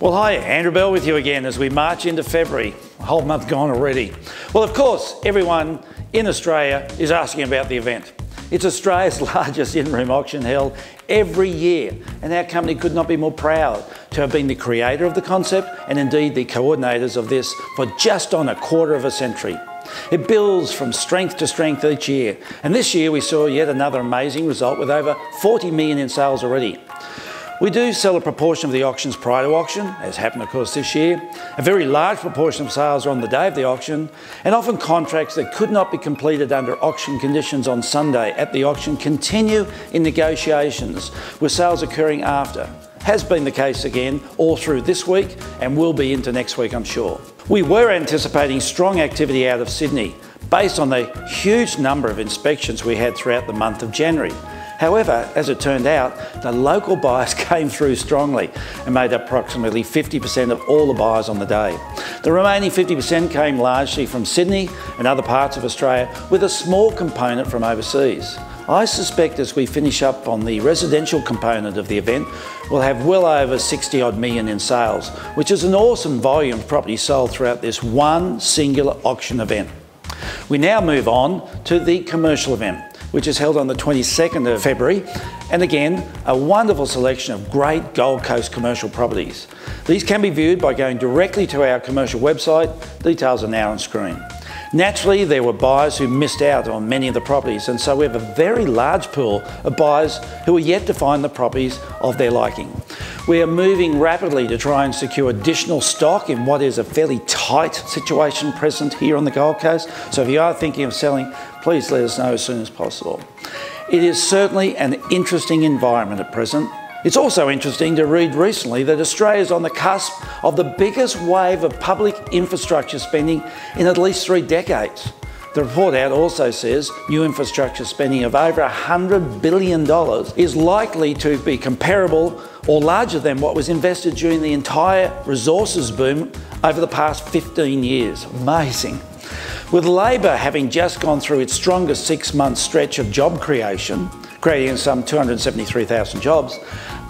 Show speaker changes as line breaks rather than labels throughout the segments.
Well, hi, Andrew Bell with you again as we march into February. A whole month gone already. Well, of course, everyone in Australia is asking about the event. It's Australia's largest in-room auction held every year, and our company could not be more proud to have been the creator of the concept and indeed the coordinators of this for just on a quarter of a century. It builds from strength to strength each year, and this year we saw yet another amazing result with over 40 million in sales already. We do sell a proportion of the auctions prior to auction, as happened of course this year. A very large proportion of sales are on the day of the auction, and often contracts that could not be completed under auction conditions on Sunday at the auction continue in negotiations, with sales occurring after. Has been the case again all through this week and will be into next week, I'm sure. We were anticipating strong activity out of Sydney based on the huge number of inspections we had throughout the month of January. However, as it turned out, the local buyers came through strongly and made up approximately 50% of all the buyers on the day. The remaining 50% came largely from Sydney and other parts of Australia, with a small component from overseas. I suspect as we finish up on the residential component of the event, we'll have well over 60 odd million in sales, which is an awesome volume of property sold throughout this one singular auction event. We now move on to the commercial event, which is held on the 22nd of February, and again, a wonderful selection of great Gold Coast commercial properties. These can be viewed by going directly to our commercial website. Details are now on screen. Naturally, there were buyers who missed out on many of the properties, and so we have a very large pool of buyers who are yet to find the properties of their liking. We are moving rapidly to try and secure additional stock in what is a fairly tight situation present here on the Gold Coast, so if you are thinking of selling, please let us know as soon as possible. It is certainly an interesting environment at present. It's also interesting to read recently that Australia is on the cusp of the biggest wave of public infrastructure spending in at least 3 decades. The report out also says new infrastructure spending of over $100 billion is likely to be comparable or larger than what was invested during the entire resources boom over the past 15 years. Amazing. With Labor having just gone through its strongest 6-month stretch of job creation, creating some 273,000 jobs,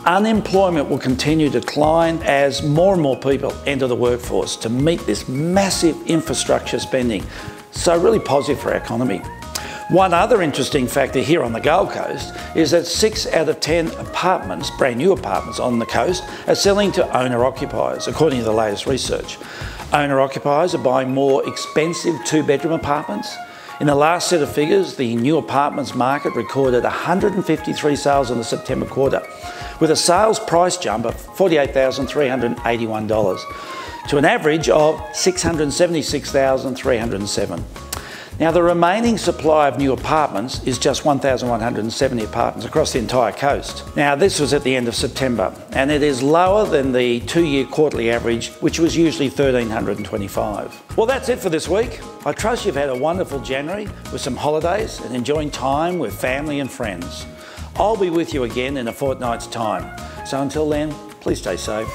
unemployment will continue to decline as more and more people enter the workforce to meet this massive infrastructure spending. So really positive for our economy. One other interesting factor here on the Gold Coast is that 6 out of 10 apartments, brand new apartments on the coast, are selling to owner-occupiers, according to the latest research. Owner-occupiers are buying more expensive 2-bedroom apartments. In the last set of figures, the new apartments market recorded 153 sales in the September quarter, with a sales price jump of $48,381 to an average of $676,307. Now, the remaining supply of new apartments is just 1,170 apartments across the entire coast. Now, this was at the end of September, and it is lower than the 2-year quarterly average, which was usually 1,325. Well, that's it for this week. I trust you've had a wonderful January with some holidays and enjoying time with family and friends. I'll be with you again in a fortnight's time. So until then, please stay safe.